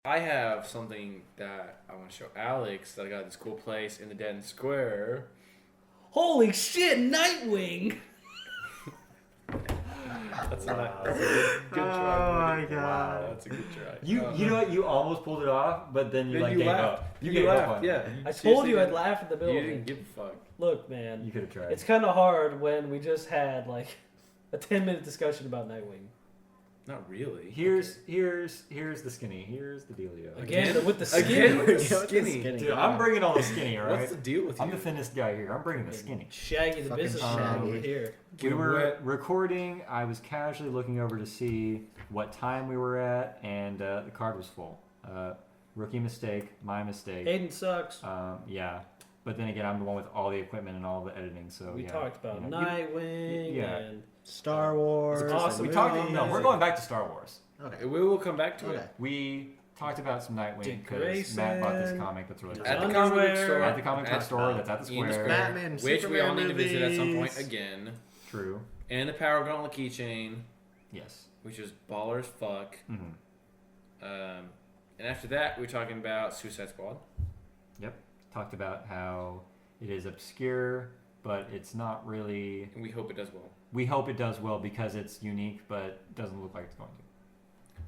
I have something that I want to show Alex that I got at this cool place in the Denton Square. Holy shit, Nightwing! That's a good try. Oh my god. Wow, that's a good try. You know what? You almost pulled it off, but then you gave laughed. up. You gave laughed, up on yeah. it. I told you I'd laugh at the You building. didn't give a fuck. Look, man. You could have tried. It's kind of hard when we just had like a 10-minute discussion about Nightwing. Not really. Here's the skinny. Here's the dealio. Again with the skin. Again with the skinny. Dude, I'm bringing all the skinny, all right? What's the deal with you? I'm the thinnest guy here. I'm bringing the skinny. Shaggy the Fucking businessman Shaggy. over here. We were recording. I was casually looking over to see what time we were at, and the card was full. Rookie mistake, my mistake. Aiden sucks. Yeah. But then again, I'm the one with all the equipment and all the editing, so We yeah, talked about you know, Nightwing yeah. and Star Wars. It's awesome. We the talked. movies. No, we're going back to Star Wars. Okay. We will come back to Okay. it. We talked about some Nightwing Dick because Matt bought this Grayson. comic that's really cool. At the Underwear. comic book store. At the comic book store that's at the in square. Batman, which we all need to visit at some point movies. again. True. And the Power Gauntlet keychain, Yes. which is baller as fuck. Mm-hmm. And after that, we're talking about Suicide Squad. Yep. Talked about how it is obscure, but it's not really. And we hope it does well. We hope it does well because it's unique, but doesn't look like it's going to.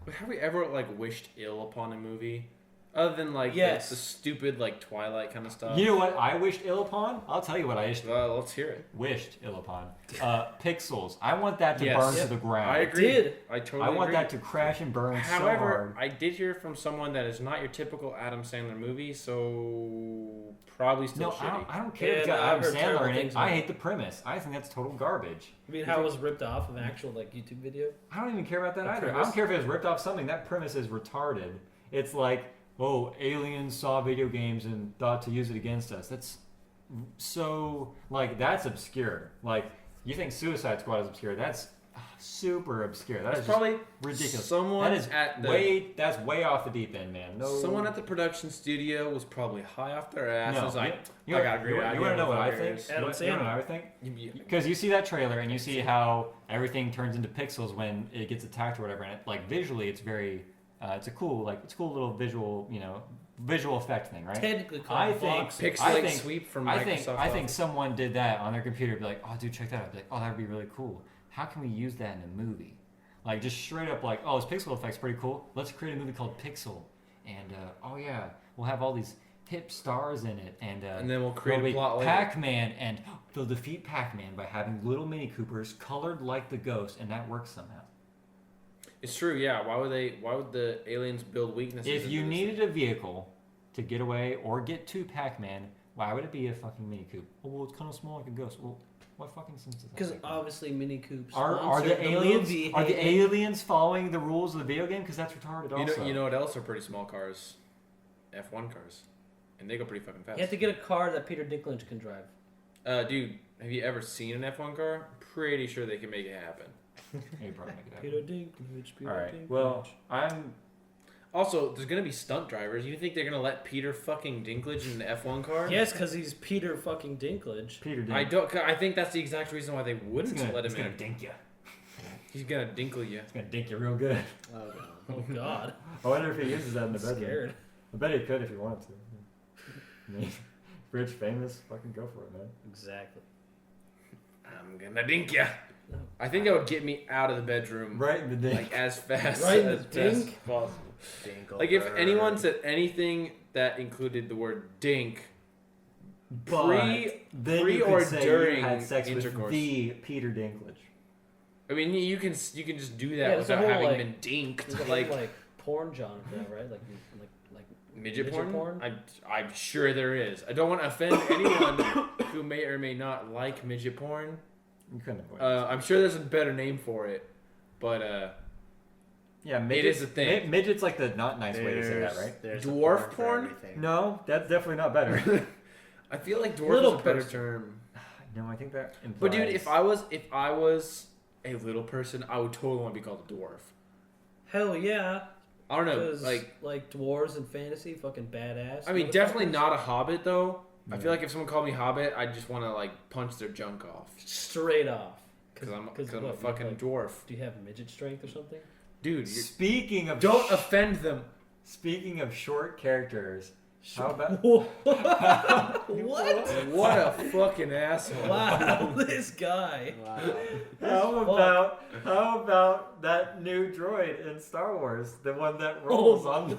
But have we ever wished ill upon a movie, other than Yes. the stupid Twilight kind of stuff? You know what I wished ill upon? I'll tell you what I Let's hear it. wished ill upon. Pixels. I want that to Yes. burn Yep. to the ground. I agree. did. I totally I want agree. that to crash and burn so However, hard. I did hear from someone that is not your typical Adam Sandler movie, so probably still No, shitty. I don't care Yeah, if it's got no, I've Adam heard Sandler terrible in it. things I about hate the premise. I think that's total garbage. I mean, how it was ripped off of an actual YouTube video. I don't even care about that The either. I premise? don't care if it was ripped off something. That premise is retarded. It's like, oh, aliens saw video games and thought to use it against us. That's so, that's obscure. You think Suicide Squad is obscure. That's super obscure. That That's is probably just ridiculous. someone that is at the that's way off the deep end, man. No. someone at the production studio was probably high off their ass. No, was like, you I got a great idea. You want to know what I think? motherfuckers. Adam You wanna know what I think? You- Because you see that trailer and you see how everything turns into pixels when it gets attacked or whatever, and visually it's very, it's a cool little visual effect thing, right? Technically called I think box. Pixelate sweep from I Microsoft. think Office. someone did that on their computer. Be like, oh, dude, check that out. Be like, oh, that would be really cool. How can we use that in a movie? Just straight up oh, this pixel effect's pretty cool. Let's create a movie called Pixel, and oh yeah, we'll have all these hip stars in it, and then we'll create there'll a be plot later. Pac-Man, and they'll defeat Pac-Man by having little Mini Coopers colored like the Ghost, and that works somehow. It's true, yeah. Why would the aliens build weaknesses? If into you this needed thing? a vehicle to get away or get to Pac-Man, why would it be a fucking Mini Coop? Oh, well, it's kind of small like a Ghost. Well, what fucking sense does that Because make? obviously Mini Coops Are sponsored the aliens movie, are the hey? aliens following the rules of the video game? Because that's retarded. Also, You know what else are pretty small cars? F1 cars, and they go pretty fucking fast. You have to get a car that Peter Dinklage can drive. Dude, have you ever seen an F1 car? Pretty sure they can make it happen. Yeah, you probably make it happen. Peter Dinklage. Peter All right. Dinklage. Well, I'm. Also, there's gonna be stunt drivers. You think they're gonna let Peter fucking Dinklage in the F1 car? Yes, because he's Peter fucking Dinklage. Peter Dink. I don't. I think that's the exact reason why they It's wouldn't gonna, let it's him gonna in. dink you. He's gonna dinkle you. It's gonna dink you real good. Oh, God. Oh God, I wonder if he uses that in the I'm bedroom. scared. I bet he could if he wanted to. I mean, rich, famous, fucking go for it, man. Exactly. I'm gonna dink you. I think that would get me out of the bedroom Right in the dink. as fast Right in the as dink? possible. Dinkle If bird. anyone said anything that included the word dink, But then pre you or could say during you had sex with intercourse. the Peter Dinklage. I mean, you can just do Yeah, that there's a without whole, having been dinked. There's a Like whole, porn genre for that, right? Like midget midget porn? porn? I'm sure there is. I don't want to offend anyone who may or may not like midget porn. You couldn't have I'm sure there's a better name for it, but yeah, it midgets, is a thing. Midget's like the not nice way to say that, right? There's Dwarf a porn? for everything. No, that's definitely not better. I feel like dwarf Little is a better person. term. No, I think that implies... But dude, if I was a little person, I would totally want to be called a dwarf. Hell yeah. I don't know, 'Cause, like dwarves in fantasy, fucking badass. I mean, definitely motherfuckers. not a hobbit though. I Yeah. feel like if someone called me hobbit, I'd just want to punch their junk off Straight off. because I'm what, a fucking like, dwarf, Do you have midget strength or something? dude. Speaking of... Don't offend them. Speaking of short characters, how about What? What a fucking asshole. Wow, this guy. Wow. how about that new droid in Star Wars, the one that rolls on the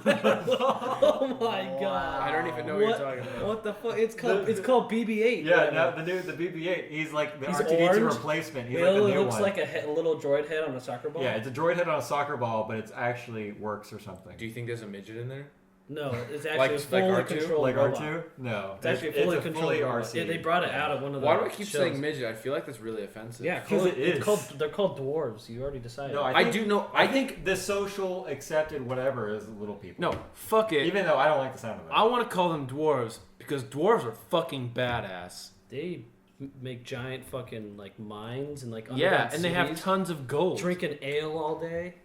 Oh my god. I don't even know what you're talking about. What the fuck? It's called BB-8. Yeah, whatever. no, the BB-8. He's like the He's R2D2 orange. replacement. He's It like the new looks one. like a little droid head on a soccer ball. Yeah, it's a droid head on a soccer ball, but it's actually works or something. Do you think there's a midget in there? No, it's actually Like a fully R2? controlled Like robot. R2? No. It's actually a fully it's controlled robot. RC. Yeah, they brought it out of one of the Why do I keep shows. saying midget? I feel like that's really offensive. Yeah, Because it is. they're called dwarves. You already decided. No, I do know. I think the social accepted whatever is little people. No, fuck it. Even though I don't like the sound of it. I want to call them dwarves because dwarves are fucking badass. They make giant fucking like mines and like Yeah, underground and they have cities, tons of gold. drinking ale all day,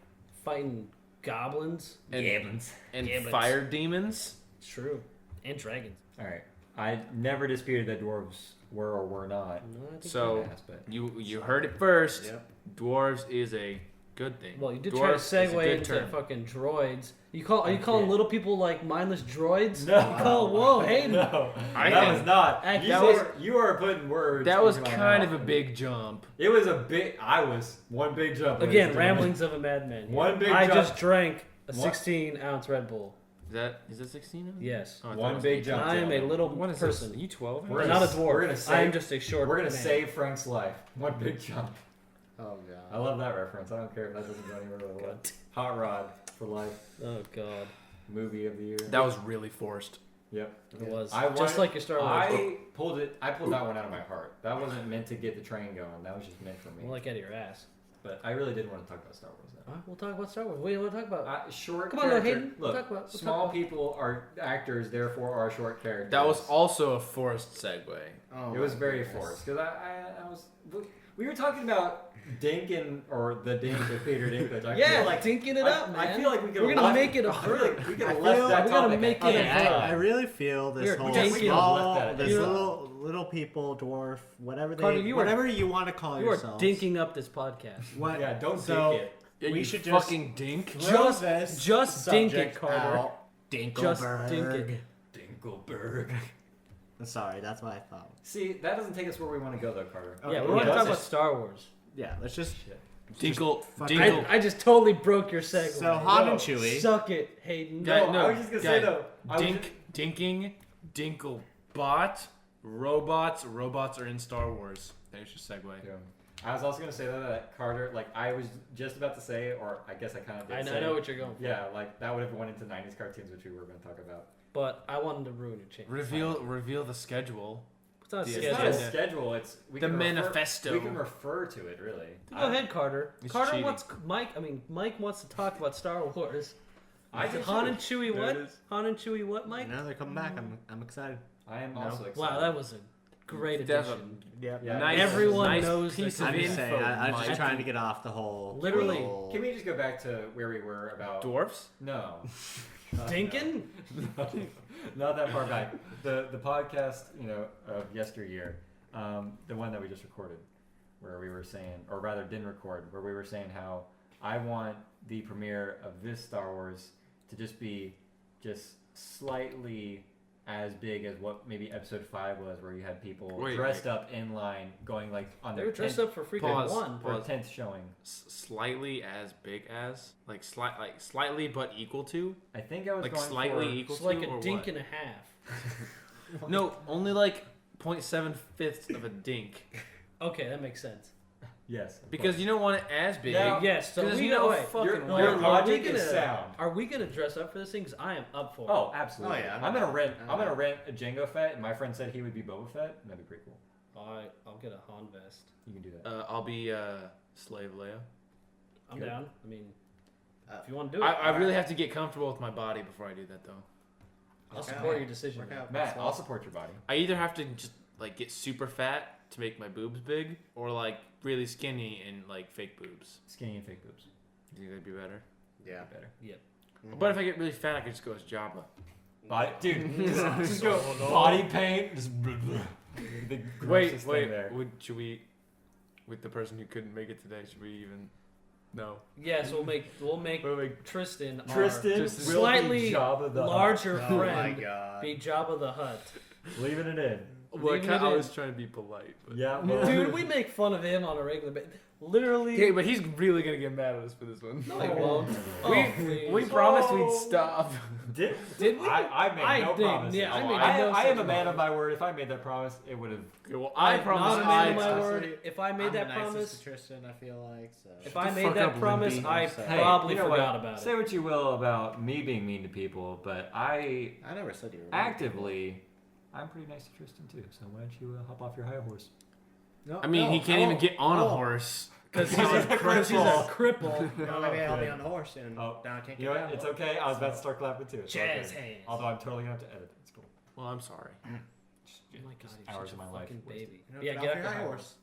fighting goblins. and, Gabbins. and Gabbins. fire demons. It's true, and dragons. All right. I never disputed that dwarves were or were not. No, I think So Ass, but you heard it first. Yep. Dwarves is a good thing. Well, you did Dwarves try to is a segue good into term. fucking droids. Are you calling did. little people like mindless droids? No. You call, whoa, Hayden. No, I that think- was not. That You are putting words. That was into my kind mouth. of a big jump. It was a big. I was one big jump. ladies Again, and gentlemen. ramblings of a madman. here. One big I jump. just drank a What? 16-ounce Red Bull. Is that 16? Yes. Oh, I thought One it was big 18. jump. I am a gentlemen. little What is person. this? Are you 12? We're I'm gonna not a s- dwarf. we're gonna I save- am just a short We're gonna man. save Frank's life. One big jump. Oh I god. love that reference. I don't care if that doesn't go anywhere with God. it. Hot Rod for life. Oh, God. Movie of the year. That was really forced. Yep. It was. I Just wanted- like your Star Wars. I pulled that one out of my heart. That wasn't meant to get the train going. That was just meant for me. More like out of your ass. But I really did want to talk about Star Wars. Though. All right, we'll talk about Star Wars. What do you want to talk about? Short Come on, character. Hayden. We'll Look, talk about- we'll small talk about- people are actors, therefore are short characters. That was also a forced segue. Oh, It was my very goodness. forced because I was. We were talking about Dink or the Dink of Peter Dinklage. I Yeah, feel like dinking it up, man. I feel like we could. We're gonna make it a verb. we could I have left feel- that we're gonna topic. make it at a Okay, verb. I really feel this You're whole dinking. small, Left that. this You're- little people, dwarf, whatever Carter, whatever you want to call You are yourselves. dinking up this podcast. What? Yeah, don't so, dink it. Yeah, We you should just fucking dink. throw this just dink it, subject Carter. out. Just dink it. Dinkleberg. Sorry, that's what I thought. See, that doesn't take us where we want to go, though, Carter. Yeah, we Okay, want to yeah, talk let's about Star Wars. Yeah, let's just. Dinkle. fucking- Dinkle. I just totally broke your segue. So Han No. and Chewie. Suck it, Hayden. Guy- No, no, I was just gonna guy, say though. Dinking. Dinkle. Bot. Robots. Robots are in Star Wars. There's your segue. Yeah. I was also gonna say that Carter, like I was just about to say, or I guess I kind of did. I say, know what you're going for. Yeah, like that would have went into '90s cartoons, which we were going to talk about. But I wanted to ruin your chance. Reveal the schedule. It's not a The It's schedule. not a agenda. schedule. It's The can manifesto. we can refer to it, really. Go ahead, Carter. It's Carter cheating. wants Mike wants to talk about Star Wars. I just Han and Chewie There what? it is. Han and Chewie what, Mike? No, they're coming back. I'm excited. I am No. also excited. Wow, that was a great That's addition. Yep. Yeah. Nice, Everyone nice knows piece the of I'm just info. saying. I'm Mike. just trying to get off the whole. Literally. whole- Can we just go back to where we were about? Dwarfs. No. Dinkin? No. Not that far back. The podcast, of yesteryear, the one that we just recorded, where we were saying, or rather didn't record, where we were saying how I want the premiere of this Star Wars to just be just slightly as big as what maybe Episode 5 was, where you had people dressed up in line going like on They their were dressed 10th, up for freaking Pause. one. for 10th showing. Slightly as big as, like slightly but equal to, I think I was like going slightly for, equal It's to, like or a dink what? and a half. No, only like 0.75 of a dink. Okay, that makes sense. yes, of Because course. you don't want it as big. Now- Yes, so Because we you know wait. fucking your, well. your Are we logic is gonna- sound. Are we gonna dress up for this thing? Because I am up for it. Oh, absolutely. Oh, yeah, I'm gonna rent. I I'm gonna know. rent a Jango Fett, and my friend said he would be Boba Fett. And that'd be pretty cool. Alright, I'll get a Han vest. You can do that. I'll be Slave Leia. I'm Good. down. I mean, if you want to do it, I really have to get comfortable with my body before I do that, though. I'll support your decision. Work man. out. Matt, I'll support your body. I either have to just like get super fat to make my boobs big, or like really skinny and like fake boobs. Skinny and fake boobs. You think that'd be better? Yeah. Better. But if I get really fat, I could just go as Jabba. Body, dude. just go body paint. Just the grossest thing Wait. there. Should we, with the person who couldn't make it today, should we even No. Yes, we'll make Tristan, our Tristan will slightly be Jabba the larger Oh my friend god. be Jabba the Hutt. Hutt. Leaving it in. Well, Leaving it I in. was trying to be polite. But... Yeah, well, Dude, we make fun of him on a regular basis. Literally. Okay, but he's really gonna get mad at us for this one. No, he won't. We promised we'd stop. Did Did we? I made no did, promise. yeah, I Oh, made no I am such a man of promise. my word. If I made that promise, it would have. Okay, well, I'm I promise. not a man of my I'd- word. If I made I'm that the nicest promise, to Tristan, I feel like. So. if Shut I the made fuck that up, promise, Limpy. I Hey, probably you know forgot what? about Say it. what you will about me being mean to people, but I never said you were. actively, I'm pretty nice to Tristan too. So why don't you hop off your high horse? No, I mean, he can't even get on a horse. Because he's a cripple. Well, maybe I'll be good. on the horse and Oh, now I can't You get know down. what? It's okay. I was about to start clapping too. It's all Jazz good. hands. Although I'm totally gonna have to edit it. It's cool. Well, I'm sorry. Oh my god, he's hours such of a my life fucking wasted. baby. You know, Yeah, get get off off your your high horse.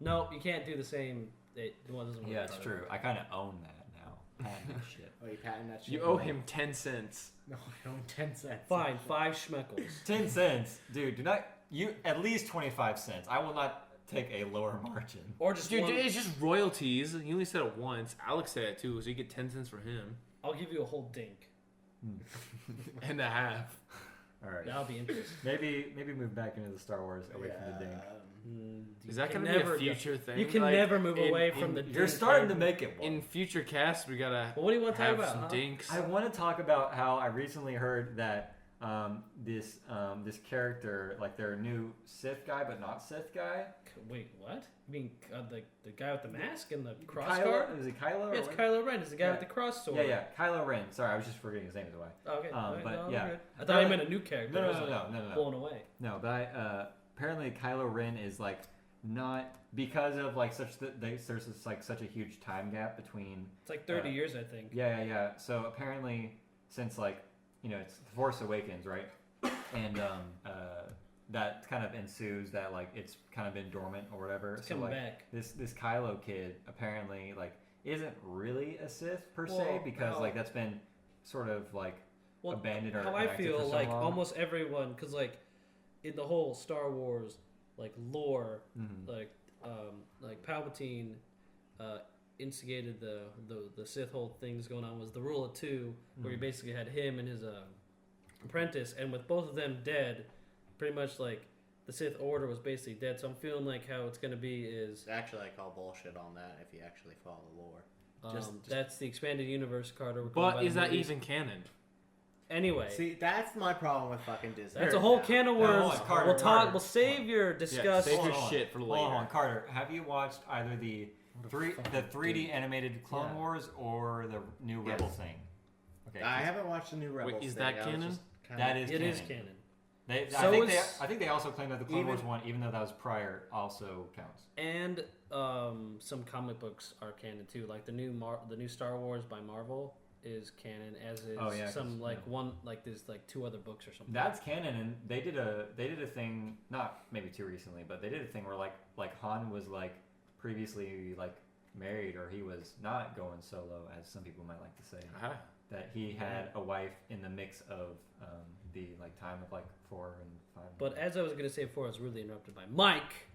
No, you can't do the same. Well, it doesn't work Yeah, it's that true. way. I kind of own that now. Patent that shit. Oh, you patting that shit? You owe him 10 cents. No, I owe 10 cents. Fine, 5 schmeckles. 10 cents, dude. Do not you at least 25 cents. I will not take a lower margin. Or just Dude, one. it's just royalties. You only said it once. Alex said it too, so you get 10 cents for him. I'll give you a whole dink. And a half. All right. That'll be interesting. Maybe move back into the Star Wars away from the dink. Is that can going to be never a go- future thing? You can Like, never move in- away in- from the You're dink starting to thing. make it one. In future casts, we gotta Well, what do you want to talk have about? some huh? dinks. I want to talk about how I recently heard that this character, like their new Sith guy, but not Sith guy. Wait, what? You mean the guy with the mask and the cross Kylo, guard? is it Kylo? Yeah, it's or what? Kylo Ren. It's the guy Yeah. with the cross sword. Yeah, Kylo Ren. Sorry, I was just forgetting his name. Is why. Okay. alright, but no, yeah. we're good. I thought you meant a new character. No, I no, was no, like, no, no, no. blown away. No, but apparently Kylo Ren is like not because of like there's this, like such a huge time gap between. It's like 30 years, I think. Yeah. So apparently, since like it's The Force Awakens, right? And that kind of ensues that like it's kind of been dormant or whatever. It's so coming like back. this Kylo kid apparently like isn't really a Sith per se Well, because no. like that's been sort of like Well, abandoned or how I inactive feel for so like long. almost everyone, because like in the whole Star Wars like lore, Mhm. like Palpatine instigated the Sith whole things going on was the Rule of Two, where you Mhm. basically had him and his apprentice, and with both of them dead, pretty much like the Sith Order was basically dead. So I'm feeling like how it's gonna be is Actually, I call bullshit on that if you actually follow the lore. Just- that's the expanded universe, Carter. We're going by But the is that movies. even canon? Anyway, See, that's my problem with fucking Disney. that's a whole now. can of Now, hold worms. on, Carter, We'll talk. Carter. We'll save your Yeah, discuss. save your Hold on, shit for hold later. on, Carter. Have you watched either the 3D animated Clone Yeah. Wars or the new Yes. Rebel thing? Okay, I haven't watched the new Rebels. is thing. that I was canon? just kinda- that is It canon. is canon. I think is- I think they also claim that the Clone Even- Wars one, even though that was prior, also counts. And some comic books are canon too. Like the new Star Wars by Marvel is canon, as is Oh, yeah, some 'cause, like yeah. one like there's like 2 other books or something. That's canon, and they did a thing not maybe too recently, but they did a thing where like Han was like previously like married or he was not going solo, as some people might like to say. Uh-huh. That he had a wife in the mix of the like time of like 4 and 5. But as I was gonna say before, I was really interrupted by Mike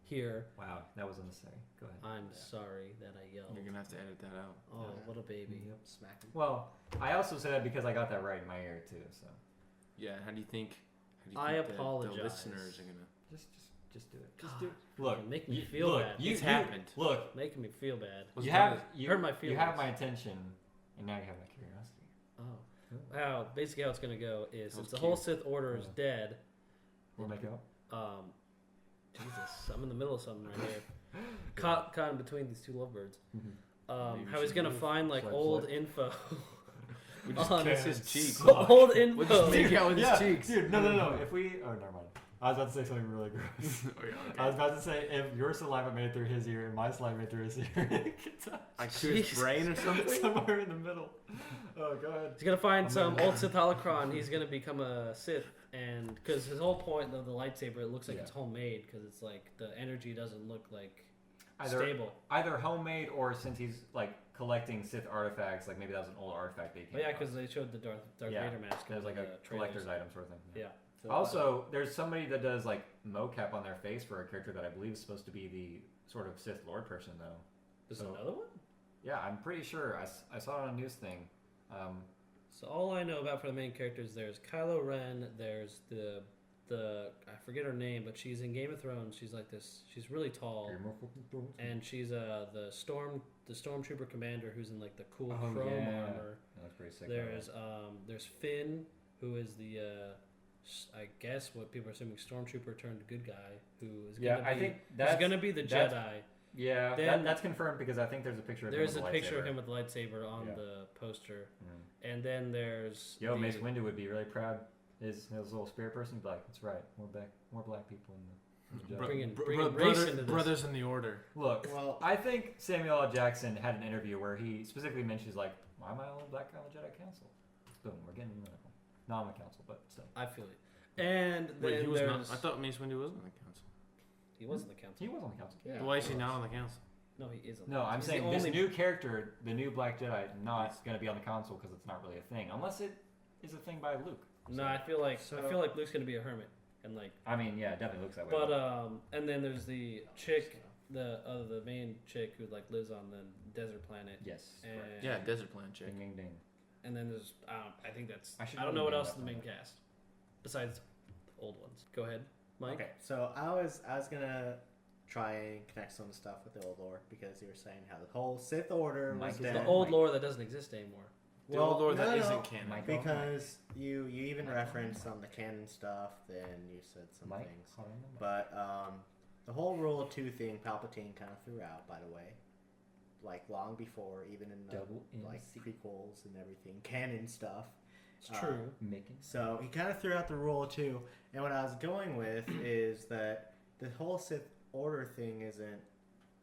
here. Wow, that was unnecessary. Go ahead. I'm sorry that I yelled. You're gonna have to edit that out. Oh, what a baby. Yep. Smack him. Well, I also said that because I got that right in my ear too. So Yeah. How do you think? I the apologize. listeners are gonna. just do it. God, Just do it. Look, making me you- feel look, bad. You, It's you- happened. Look, Making me feel bad. What's you done have is- you, Hurt my you have feelings. my attention, and now you have my curiosity. Oh. How basically how it's gonna go is That since was the whole cute. Sith Order is dead. We'll make it up. Jesus, I'm in the middle of something right here. Caught in between these 2 lovebirds. Maybe How we he's should gonna move. find like Swipe, old swipe. info. We just on kiss his cheek. Old info. We'll just make out with yeah, his cheeks. dude. No. If we, oh, never mind. I was about to say something really gross. Oh, yeah, okay. I was about to say if your saliva made it through his ear and my saliva made it through his ear, it could touch Like through his Jesus. brain or something. somewhere in the middle. Oh, go ahead. He's gonna find I'm some gonna- old Sith holocron. He's gonna become a Sith, and because his whole point of the lightsaber, it looks like Yeah. it's homemade because it's like the energy doesn't look like Either stable. either homemade or since he's like collecting Sith artifacts, like maybe that was an old artifact they came But yeah, across. because they showed the Darth Yeah, Vader mask. There's in like the a trailers. collector's item sort of thing. Yeah. So, Also, there's somebody that does like mocap on their face for a character that I believe is supposed to be the sort of Sith Lord person, though. There's So- another one. Yeah, I'm pretty sure. I saw it on a news thing. So all I know about for the main characters, there's Kylo Ren. There's the I forget her name, but she's in Game of Thrones. She's like this. She's really tall, and she's the stormtrooper commander who's in like the cool chrome armor. That looks pretty sick. There's Finn, who is the I guess what people are assuming stormtrooper turned good guy, who is gonna be the Jedi. Yeah, Then- that's confirmed because I think there's a picture of him There's with a a picture of lightsaber. him with a lightsaber on the poster, and then there's Mace Windu would be really proud. His little spirit person would be like, "That's right, more black people in the Jedi." Bringing race into this. Brothers in the Order. Look, Well- I think Samuel L. Jackson had an interview where he specifically mentions like, "Why am I the only black guy on the Jedi Council?" Boom, we're getting not on the council, but still. I feel it. And then Wait, he was there's not. I thought Mace Windu was on the council. he was in the council. He was on the council. Yeah. Why is he not on the council? No, he isn't. No, I'm He's saying the this only- new character, the new Black Jedi, not going to be on the console because it's not really a thing, unless it is a thing by Luke. No, I feel like Luke's gonna be a hermit, and like. I mean, yeah, it definitely looks that way. But and then there's the chick, the main chick who like lives on the desert planet. yes, And, correct. Yeah, Desert Planet chick. Ding ding ding. And then there's I think that's I should I don't know know what the name else of is the that main planet. cast besides the old ones. Go ahead, Mike. Okay, so I was gonna try and connect some stuff with the old lore because you were saying how the whole Sith Order Mike was is dead. The old lore that doesn't exist anymore. The old lore that no, isn't canon. Mike. because you even Mike. referenced some of the canon stuff, then you said some Mike, things. hold on a minute. But the whole Rule of Two thing, Palpatine kind of threw out, by the way, like long before, even in the Double like MC. prequels and everything, canon stuff. It's true. Making So he kind of threw out the Rule of Two, and what I was going with is that the whole Sith Order thing isn't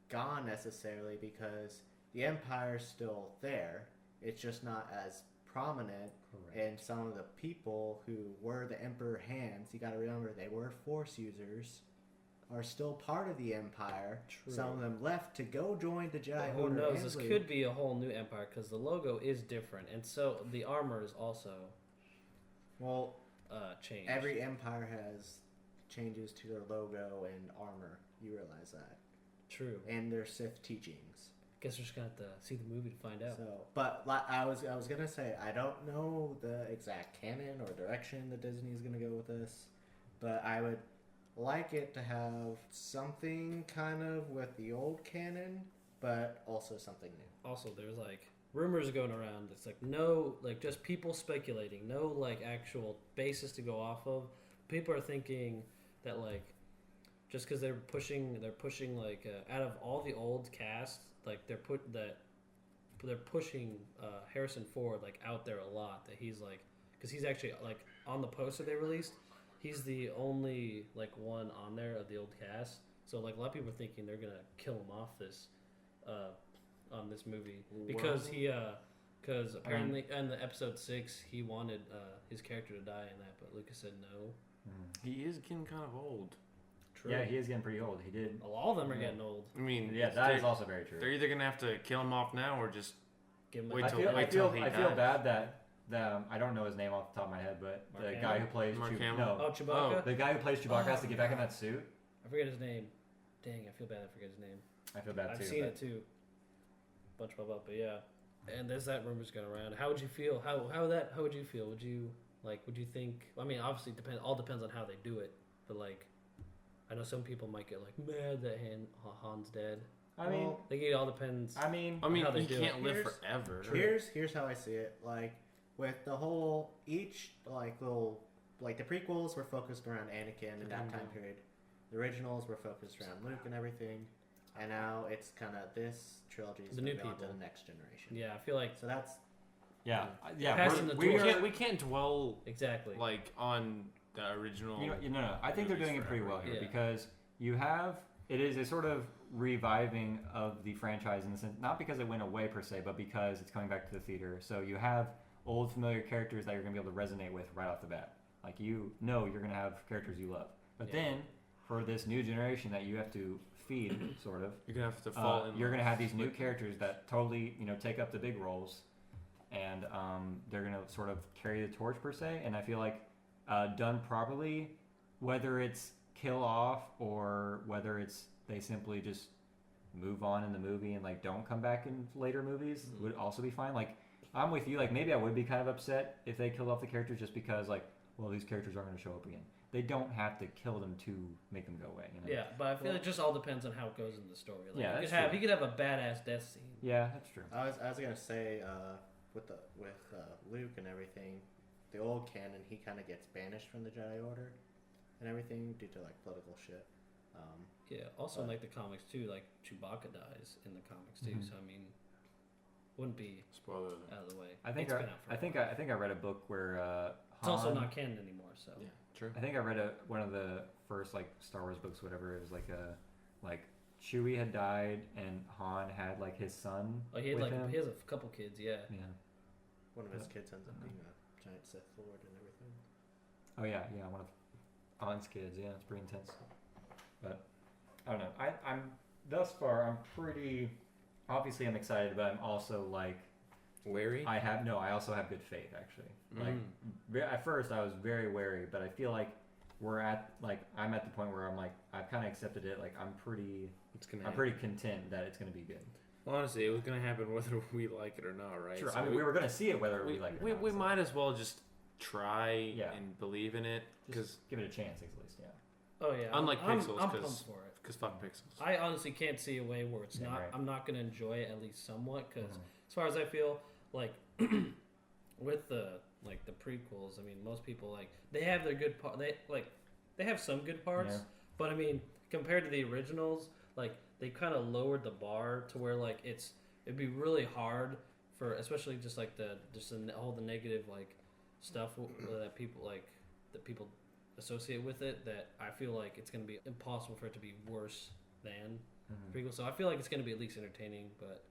gone necessarily because the Empire's still there. It's just not as prominent. correct. And some of the people who were the Emperor hands, you got to remember they were Force users, are still part of the Empire. True. Some of them left to go join the Jedi But who Order. knows? and This Luke. could be a whole new empire because the logo is different, and so the armor is also Well, changed. every Empire has changes to their logo and armor. You realize that, True. and their Sith teachings. Guess we're just gonna have to see the movie to find out. So, but I was gonna say I don't know the exact canon or direction that Disney is gonna go with this, but I would like it to have something kind of with the old canon, but also something new. Also, there's like rumors going around. It's like no, like just people speculating. No, like actual basis to go off of. People are thinking that like just because they're pushing like out of all the old cast, like they're pushing Harrison Ford like out there a lot. That he's like because he's actually like on the poster they released. He's the only like one on there of the old cast. So like a lot of people are thinking they're gonna kill him off this on this movie because because apparently in the episode 6 he wanted his character to die in that, but Lucas said no. He is getting kind of old. True. Yeah, he is getting pretty old. He did. All of them are getting old. I mean, Yeah, that they're- is also very true. They're either gonna have to kill him off now or just Give him Wait a till- I feel he bad dies. that I don't know his name off the top of my head, but Mark the Hamill? guy who plays Mark Hamill? Oh, Chewbacca. the guy who plays Chewbacca has to get back in that suit. I forget his name. Dang, I feel bad. I forget his name. I feel bad I've too. seen but- it too. Bunch pop up, but yeah. And there's that rumors going around. How would you feel? How would you feel? Would you think? I mean, obviously, all depends on how they do it. But like, I know some people might get like mad that Han's dead. I mean, Well, I think it all depends. I mean, how they he do can't it. live Here's- forever. Here's how I see it. Like with the whole each like little like the prequels were focused around Anakin in that time period. The originals were focused around Luke and everything, and now it's kind of this trilogy is The gonna new go on to people. the next generation. Yeah, I feel like So that's yeah. Passing the We torch. can't dwell exactly. like on the original. No. I think they're movies doing it pretty forever. well here Yeah. because you have it is a sort of reviving of the franchise in the sense not because it went away per se, but because it's coming back to the theater. So you have old familiar characters that you're gonna be able to resonate with right off the bat. Like you're gonna have characters you love, but Yeah. then for this new generation that you have to feed, sort of, You're gonna have to fall in. you're love gonna have these new with- characters that totally take up the big roles, and they're gonna sort of carry the torch per se. And I feel like done properly, whether it's kill off or whether it's they simply just move on in the movie and like don't come back in later movies would also be fine. Like I'm with you. Like maybe I would be kind of upset if they killed off the characters just because like, well, these characters aren't going to show up again. They don't have to kill them to make them go away. You know? Yeah, but I feel it just all depends on how it goes in the story. Like, Yeah, he could have a badass death scene. Yeah, that's true. I was gonna say with Luke and everything, the old canon, he kind of gets banished from the Jedi Order and everything due to like political shit. Yeah. Also, in like the comics too, like Chewbacca dies in the comics too. So I mean, wouldn't be Spoiler alert. out of the way. I think It's been out for a while. I think I read a book where It's also Han- not canon anymore. So Yeah, true. I think I read one of the first like Star Wars books, whatever. It was like Chewie had died and Han had like his son. he had with him. he has a couple kids. Yeah. Yeah. One of his kids ends up being a giant Sith Lord and everything. Oh yeah, one of Han's kids. Yeah, it's pretty intense. But I don't know. I'm thus far I'm pretty. Obviously, I'm excited, but I'm also like Wary? I also have good faith actually. Like at first I was very wary, but I feel like I'm at the point where I'm like I've kind of accepted it. Like I'm pretty content that it's gonna be good. Well, honestly, it was going to happen whether we like it or not, right? Sure. So I mean, we were gonna see it whether we like it. Or not, we so might as well just try Yeah. and believe in it because just give it a chance at least. Yeah. Oh yeah. Unlike I'm Pixels, pumped 'cause- for it. fucking pixels. I honestly can't see a way where it's Yeah, not. right. I'm not gonna enjoy it at least somewhat because, as far as I feel, like with the prequels, I mean, most people like they have their good part. They have some good parts, Yeah. but I mean, compared to the originals, like they kind of lowered the bar to where like it'd be really hard for, especially just like all the negative like stuff that people associate with it, that I feel like it's going to be impossible for it to be worse than prequel. So I feel like it's going to be at least entertaining, but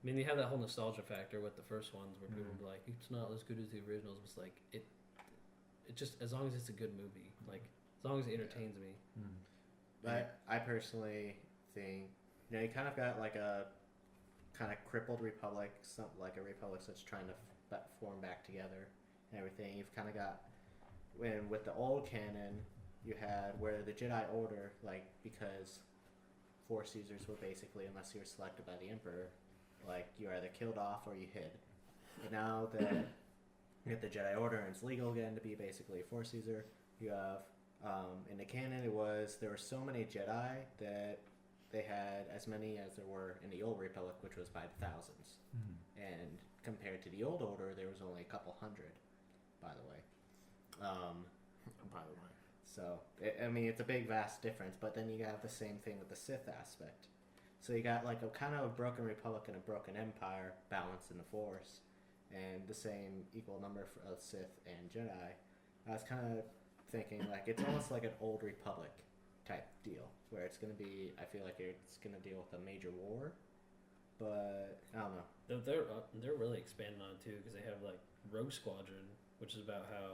I mean, you have that whole nostalgia factor with the first ones where people be like, it's not as good as the originals. It's like it just, as long as it's a good movie, like as long as it entertains me. But I personally think, you kind of got like a kind of crippled republic, something like a republic that's trying to form back together and everything. You've kind of got, when with the old canon, you had where the Jedi Order, like, because Force users were basically, unless you were selected by the Emperor, like you either killed off or you hid. But now that you get the Jedi Order and it's legal again to be basically a Force user, you have in the canon there were so many Jedi that they had as many as there were in the old Republic, which was by the thousands. And compared to the old Order, there was only a couple hundred, by the way. So, I mean, it's a big, vast difference, but then you have the same thing with the Sith aspect. So you got like a kind of a broken Republic and a broken Empire balanced in the Force, and the same equal number of Sith and Jedi. I was kind of thinking like it's almost like an old Republic type deal, where it's going to be, I feel like it's going to deal with a major war, but I don't know. They're really expanding on it too, because they have like Rogue Squadron, which is about how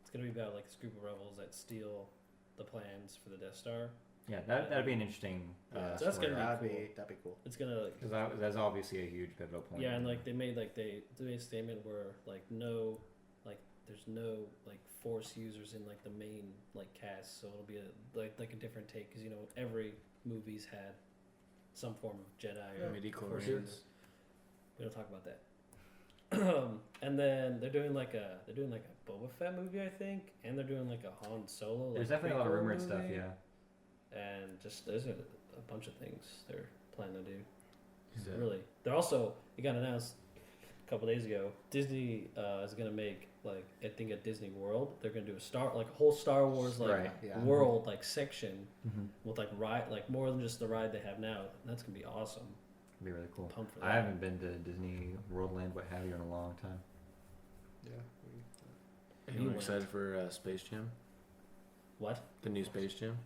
it's going to be about like this group of rebels that steal the plans for the Death Star. Yeah, that'd be an interesting. So that's story. gonna be That'd be cool. It's gonna, Because that's obviously a huge pivotal point. yeah, and like they made a statement where like there's no like Force users in like the main like cast, so it'll be like a different take, because every movie's had some form of Jedi or Force users. We don't talk about that. And then they're doing like a Boba Fett movie, I think, and they're doing like a Han Solo. Like, There's definitely a lot of prequel rumored stuff, movie. yeah. And just there's a bunch of things they're planning to do. Yeah. Really, they're also, it got announced a couple days ago. Disney is gonna make like, I think at Disney World they're gonna do a whole Star Wars like Right. Yeah. world like section Mm-hmm. with like ride, like more than just the ride they have now. That's gonna be awesome. It'd be really cool. Pumped for I that. haven't been to Disney Worldland, what have you, in a long time. Anyone excited for Space Jam? What? The new Space Jam?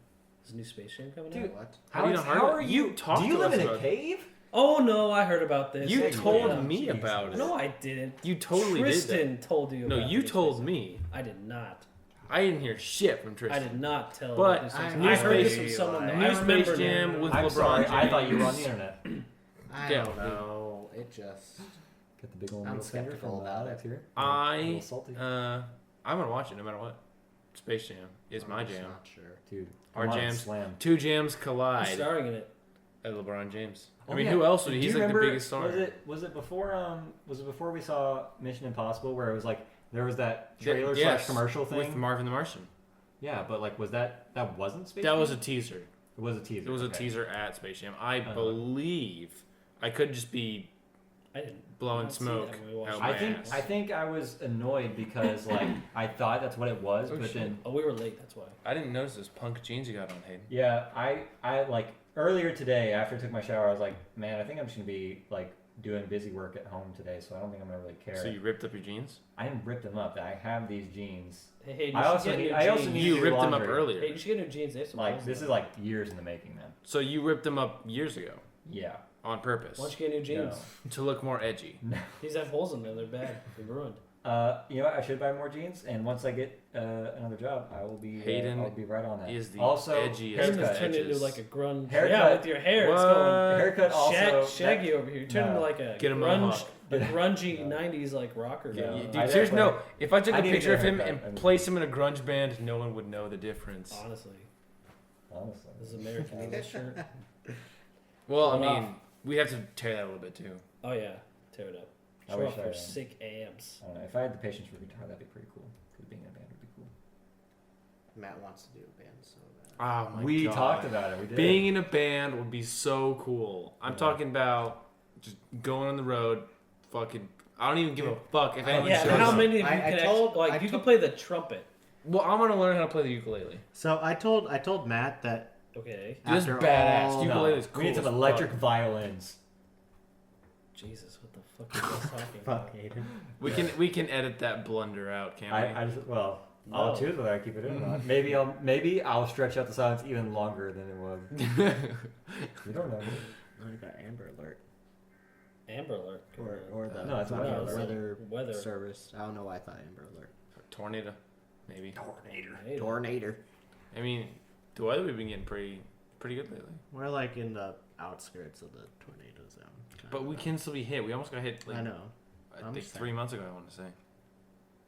Is a new Space Jam coming Dude, out? What? How do you not heard about it? You talked Do you to live us in a about it. cave? Oh no, I heard about this. You Yeah, told yeah. me Jeez. about it. No, I didn't. You totally Tristan did told you. that. No, about you this told Space me. Jam. I did not. I didn't hear shit from I Tristan. did not tell. But this I- was- new I heard this Space- from someone. New I New remember Space Jam now. with I'm LeBron sorry, James. I thought you were on the internet. I Yeah. don't know. It just. Get the big old I'm middle finger skeptical from about Alex it. here. I A little salty. I'm gonna watch it no matter what. Space Jam is my I'm just jam. not sure. Dude, Our come on, jams- slam. Two jams Who's collide. starring in it? LeBron James. Oh, I mean, yeah. who else would Do he? you He's like the remember- biggest star. Was it before we saw Mission Impossible where it was like there was that trailer Yes, / commercial thing? with Marvin the Martian. Yeah, but like was that wasn't Space That Jam? was a teaser. It was a teaser. It was a okay. teaser at Space Jam. I Uh-huh. believe. I could just be I didn't blowing not see that smoke when we watched out it. my I think ass. I think I was annoyed because like I thought that's what it was, Oh, but shit. then Oh, we were late. That's why. I didn't notice those punk jeans you got on, Hayden. yeah, I like earlier today after I took my shower, I was like, man, I think I'm just gonna be like doing busy work at home today, so I don't think I'm gonna really care. So you ripped up your jeans? I didn't rip them up. I have these jeans. Hey, Hayden, I you should also get need- new I also jeans. need- to You do ripped them up laundry. earlier. Hey, you should get new jeans. They have some Like holes this in is them. like years in the making, man. So you ripped them up years ago Yeah. on purpose Why don't you get new jeans? to look more edgy. No. These have holes in them. They're bad. They're ruined. You know what? I should buy more jeans, and once I get another job, I will be. Hayden I'll be right on that. is the also, edgiest Hayden Haircut. has haircut. turned into Edges. like a grunge. Haircut. Yeah, with your hair, it's going Haircut also. shaggy over here. You turned No. into like a Get a grunge, mohawk. a grungy '90s like rocker Yeah. now. Dude, I seriously, no. definitely- If I took I a need to picture get of a him haircut. and placed him in a grunge band, no one would know the difference. Honestly, Honestly. this is American Eagle shirt. Well, I Hold mean, off. we have to tear that a little bit too. Oh yeah, tear it up. I Show wish off I your had. sick amps. I don't know. If I had the patience for guitar, that'd be pretty cool. Because being in a band would be cool. Matt wants to do a band so bad. Oh my We god. talked about it. We did. Being in a band would be so cool. I'm Yeah. talking about just going on the road, fucking. I don't even give a fuck if anyone Yeah, shows how up. many of you I can told- actually, like I you can told- play the trumpet? Well, I'm gonna learn how to play the ukulele. So I told Matt that Okay, Dude, that's after badass. all- Ukulele is cool. We need some as electric fuck. violins. Jesus, what the fuck are you guys talking about? fuck Aiden. We can edit that blunder out, can't we? I just I'll No. choose whether I keep it in or not. Maybe I'll stretch out the silence even longer than it was. You don't know. I got Amber Alert Amber Alert. or the No, it's fucking weather. weather Weather. service. I don't know why I thought Amber Alert. Tornado, maybe. Hey, Tornado. I mean, the weather we've been getting pretty good lately. We're like in the outskirts of the tornado zone. But we can still be hit. We almost got hit. Like, I know. I I'm think saying. 3 months ago. I want to say.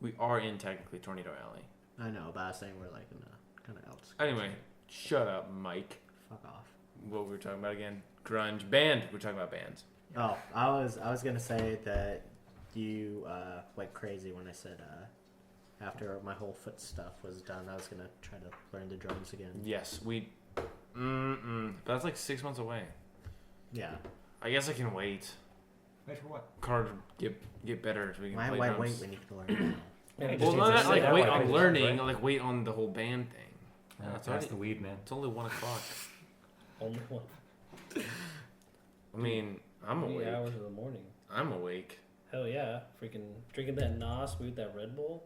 We are in technically Tornado Alley. I know, but I was saying we're like in the kind of outskirts. Anyway, shut up, Mike. Fuck off. What were we talking about again? Grunge band. We're talking about bands. Oh, I was gonna say that you went crazy when I said after my whole foot stuff was done, I was gonna try to learn the drums again. Yes, we. That's like 6 months away. Yeah. I guess I can wait. Wait for what? Carter get better so we can Why play wait drums. when you can learn now? Yeah, Well, just not needs to like sit wait down on like learning, right? like wait on the whole band thing. Yeah, That's that's already- the weed, man. It's only 1 o'clock. Only one. I mean, I'm 3 awake. hours of the morning. I'm awake. Hell yeah, freaking drinking that Nos with that Red Bull.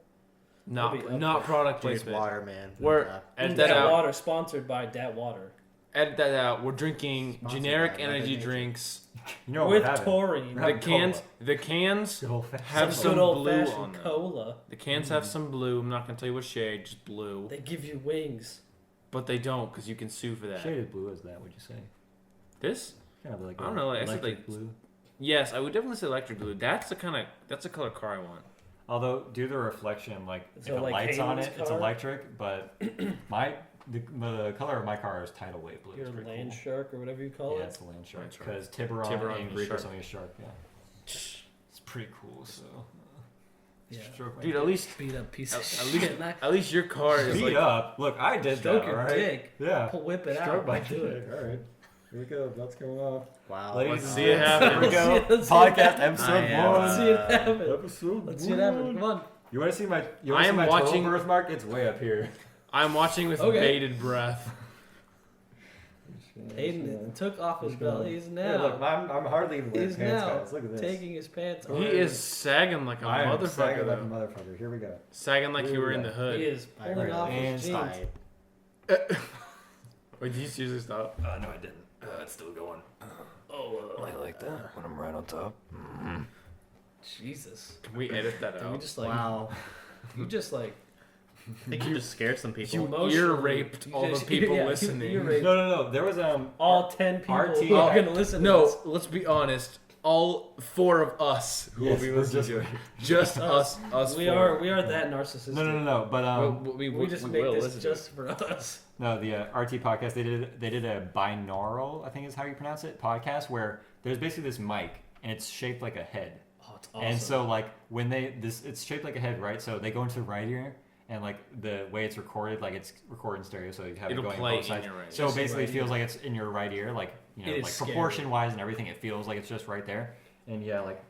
Not I'll be up not for- product Drink placement. water, man. We're And, edit Dat that out. Water, sponsored by Dat Water. Edit that out. We're drinking Sponsored generic by Mother energy Nature. drinks. You know what With we're having? taurine. We're The having cans. cola. The cans Good old-fashioned have Some some good old blue on fashioned them. cola. The cans have some blue. I'm not gonna tell you what shade. Just blue. They give you wings. But they don't, because you can sue for that. Shaded blue is that? Would you say? This? Kind of like I don't know, I said, electric like- blue. Yes, I would definitely say electric blue. That's the color car I want. Although due to the reflection, like So, if the like lights on Hayden's it, it's car? electric. But the color of my car is tidal wave blue. Your It's pretty land cool. shark or whatever you call Yeah, it. it's the land shark Land shark. because Tiburon Tiburon in is Greek shark. is something a shark. Yeah, it's pretty cool. So Yeah. stroke my Dude, dick. at least Beat up piece at, of at shit. least Like, at least your car is Beat like up. Look, I did stroke that. your All right. dick. Yeah. Pull, whip it Stroke out. my Do it. dick. All right. Here we go. That's coming off. wow. Ladies Let's and see it gentlemen, happen. Here we go. Let's see it Podcast happen. episode I am, one. Let's see it happen. Episode Let's see it happen. Come on. You want to see my? You I want to see am my watching- total birthmark? It's way up here. I'm watching with Okay. bated breath. Aiden took off his belt. He's Hey, now look, I'm hardly even wearing He's pants, now guys. Look at this. taking his pants off. He is sagging like a I am motherfucker. sagging like a though. motherfucker. Here we go. Sagging like Here you we were in go. the hood. He is pulling off And his jeans. stop. Wait, did you seriously stop? No, I didn't. It's still going. Oh, I like that when I'm right on top. Jesus. Can we edit that Did we out? just like Wow. you just like I think you just scared some people. You emotionally- ear raped you all the just- people yeah, you listening. ear raped No. There was all 10 people RT who are gonna listen. to No, this. let's be honest. all 4 of us who will be listening to it. Just us. We 4. are that narcissistic. No. But We just make this just for us. no, the RT podcast they did a binaural, I think is how you pronounce it, podcast where there's basically this mic and it's shaped like a head. Oh, it's awesome. And so like when it's shaped like a head, right? So they go into the right ear. And like the way it's recorded, like it's recorded in stereo, so you have It'll it going play on both in sides. your right So ear. basically, Just it feels right like it's in your right ear, like It is like scary. proportion wise and everything. It feels like it's just right there. And yeah, like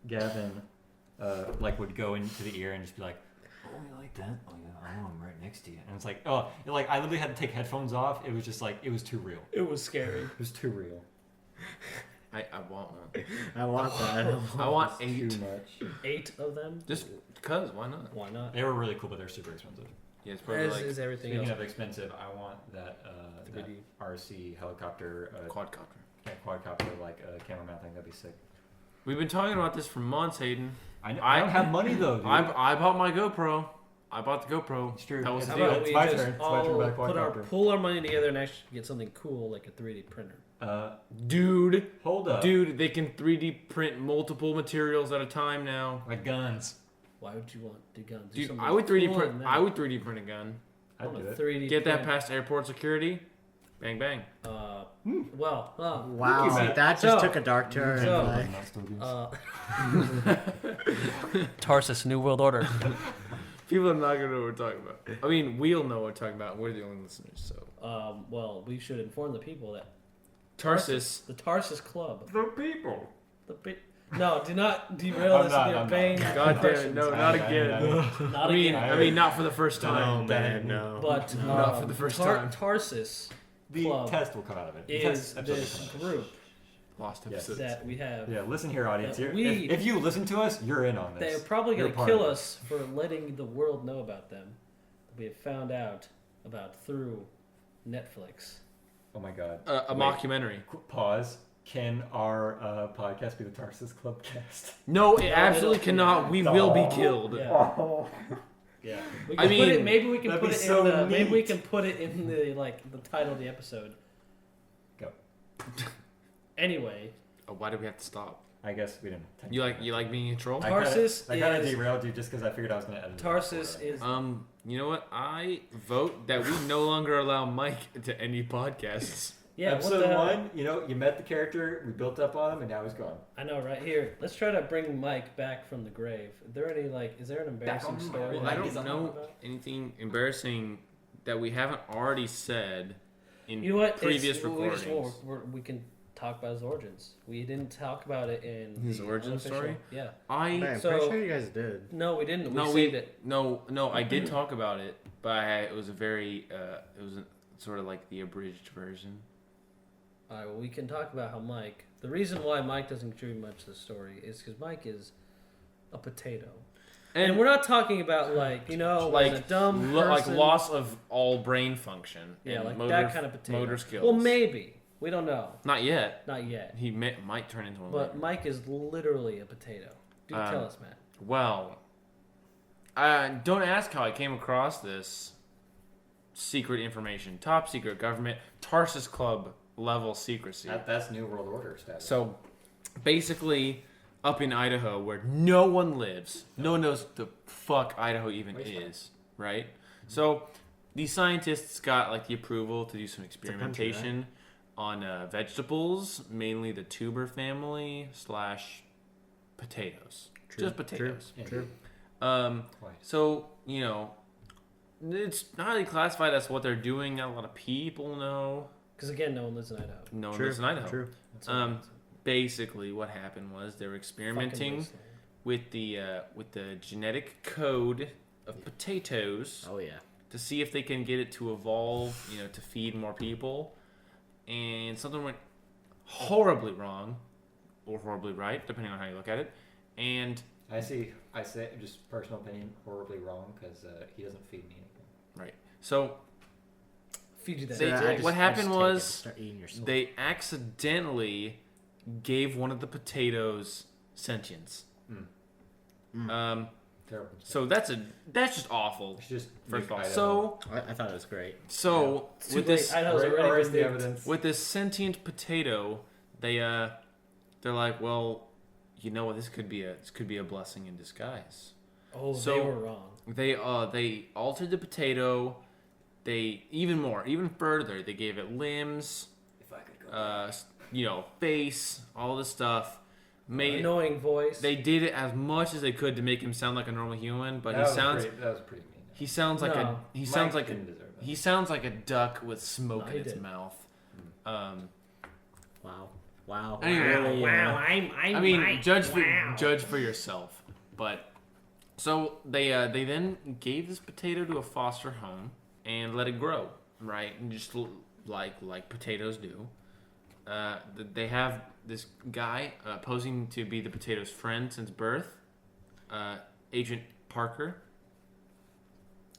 Gavin, like would go into the ear and just be like, "Oh, you like that? Oh yeah, I know I'm right next to you." And it's like, oh, like I literally had to take headphones off. It was just like it was too real. It was scary. It was too real. I want one. I want that. I want Too 8. much. 8 of them. Just because, why not? Why not? They were really cool, but they're super expensive. Yeah, it's probably like Is everything Speaking else of expensive, I want that 3D. RC helicopter quadcopter. quadcopter like cameraman thing. That'd be sick. We've been talking about this for months, Hayden. I don't have money though, dude. I bought my GoPro. I bought the GoPro. It's true. That was It's the How deal. about It's we my just turn. It's my turn all by quadcopter. pull our money together and actually get something cool like a 3D printer? Dude, Hold up. dude, they can 3D print multiple materials at a time now. Like guns. Why would you want the guns? Do Dude, something I would 3D cooler print. than that. I would 3D print a gun. I I'd want do a it. 3D Get that print. past airport security. Bang bang. Well, Wow, Matt. that just So- took a dark turn. so- like- Tarsus, New World Order. People are not gonna know what we're talking about. I mean, we'll know what we're talking about. We're the only listeners, so. Well, we should inform the people that Tarsus. the Tarsus Club. The people. No, do not derail this with your I'm vain. not. God damn it! No, not again. Not I mean, again. I mean, not for the first Oh time. man, no. But Not for the first time. Tarsus The Club test will come out of it. The is test episode will this come out. group Lost Yes. episodes. that we have. Yeah, listen here, audience. That You're- we- if you listen to us, you're in on this. They're probably You're going to part kill of it. us for letting the world know about them. We have found out about through Netflix. Oh my god. A Wait. mockumentary. Pause. Can our podcast be the Tarsus Club cast? No, it they absolutely don't- cannot. We will be killed. Yeah. Yeah. We I can put it, mean, maybe we can that'd put be it so in the maybe we neat. can put it in the the title of the episode. Go. Anyway, Why did we have to stop? I guess we didn't. You like being a troll? Tarsus I kind of is- derailed you just because I figured I was going to edit it. Tarsus is You know what? I vote that we no longer allow Mike to any podcasts. yeah. What Episode the hell? 1, you met the character, we built up on him, and now he's gone. I know, right here. Let's try to bring Mike back from the grave. Is there an embarrassing on story? my Well, I that He's don't he's on know about? anything embarrassing that we haven't already said in You know what? previous It's- recordings. we can talk about his origins. We didn't talk about it in His the origin unofficial- story? Yeah. Man, I'm So- pretty sure you guys did. No, we didn't. We No, saved it. No, I did talk about it, but it was a very, it was sort of like the abridged version. All right. Well, we can talk about how Mike. The reason why Mike doesn't contribute much to the story is because Mike is a potato. And we're not talking about like like a dumb like person. loss of all brain function. Yeah, and like motor, that kind of potato. motor skills. Well, maybe we don't know. Not yet. Not yet. He might turn into one. But later. Mike is literally a potato. Do tell us, Matt. Well, don't ask how I came across this secret information. Top secret government Tarsus Club level secrecy. That's New World Order status. So, basically, up in Idaho, where no one lives, no one knows the fuck Idaho even is, right? So, these scientists got like the approval to do some a country, experimentation on vegetables, mainly the tuber family / potatoes, just potatoes. True. So it's not really classified as what they're doing. Not a lot of people know. Because again, no one lives in Idaho. No one True. lives in Idaho. True. That's Basically, what happened was they were fucking experimenting wasteland. with the genetic code of potatoes Oh yeah. to see if they can get it to evolve, to feed more people. And something went horribly wrong, or horribly right, depending on how you look at it. And I say, just personal opinion, horribly wrong because he doesn't feed me anything. right, so Feed you that. They- shit. what happened was start eating your soul. they accidentally gave one of the potatoes sentience. Terrible. So that's just awful. It's just First of all, Idaho. so I thought it was great. Too with late. this Idaho's Where already is been the nuked. evidence? with this sentient potato, they they're like, well, you know what? This could be a blessing in disguise. Oh, So- they were wrong. They altered the potato. They even further. They gave it limbs, If I could go. face, all this stuff. Made Annoying voice. They did it as much as they could to make him sound like a normal human, but that was pretty mean. he sounds like No. Mike didn't deserve that. he sounds like a duck with smoke No, in he its didn't. mouth. Wow. Anyway, Really, I mean, judge for yourself. But so they then gave this potato to a foster home and let it grow, right? And just like potatoes do. They have this guy posing to be the potato's friend since birth, Agent Parker.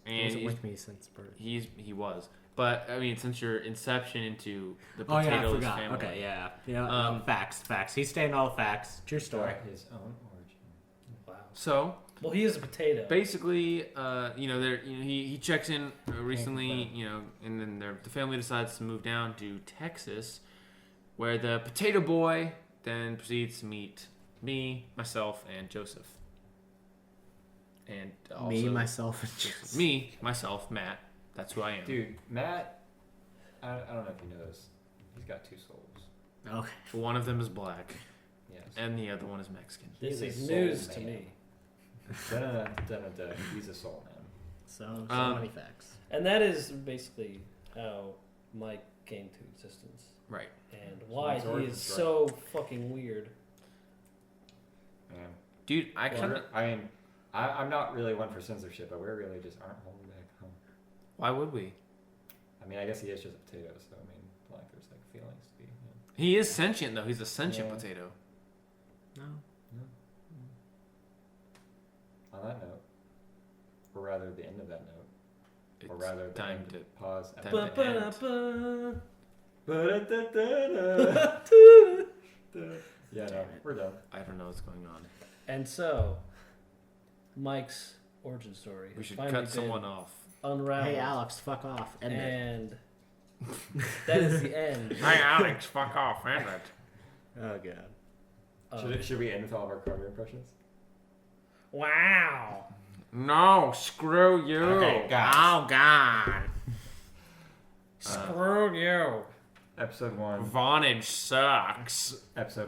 He And wasn't he's- with me since birth. he was. But I mean, since your inception into the Oh yeah, I potatoes forgot. family. Okay, yeah. Facts. He's staying all the facts. True story. His own origin. Wow. So Well, he is a potato. basically, he checks in recently, and then the family decides to move down to Texas, where the potato boy then proceeds to meet me, myself, and Joseph. And also Me, myself, and Joseph. me, myself, Matt. That's who I am. Dude, Matt, I don't know if you know this. He's got 2 souls. Okay. One of them is black, Yes. and the other one is Mexican. This He's a is soul news to man. me. Da-da-da-da-da. He's a soul man. So Um, many facts. And that is basically how Mike came to existence. Right. And why his he origins, is so fucking weird. Yeah. Dude, I kind of. I mean, I'm not really one for censorship, but we really just aren't holding back home. Why would we? I mean, I guess he is just a potato, so I mean, like, there's like feelings to be. He is sentient though. He's a sentient Yeah. potato. No. On that note, or rather the end of that note, It's or rather the time end, to. pause. time to end. Yeah, no, we're done. I don't know what's going on. And so, Mike's origin story. We has should finally cut been someone off. Unraveled. Hey, Alex, fuck off. End it. And that is the end. Hey, Alex, fuck off, end it. Oh god. Should we end with all of our Carter impressions? Wow. No, screw you. Okay, guys. Oh god. Screw you. Episode 1. Vonage sucks. Episode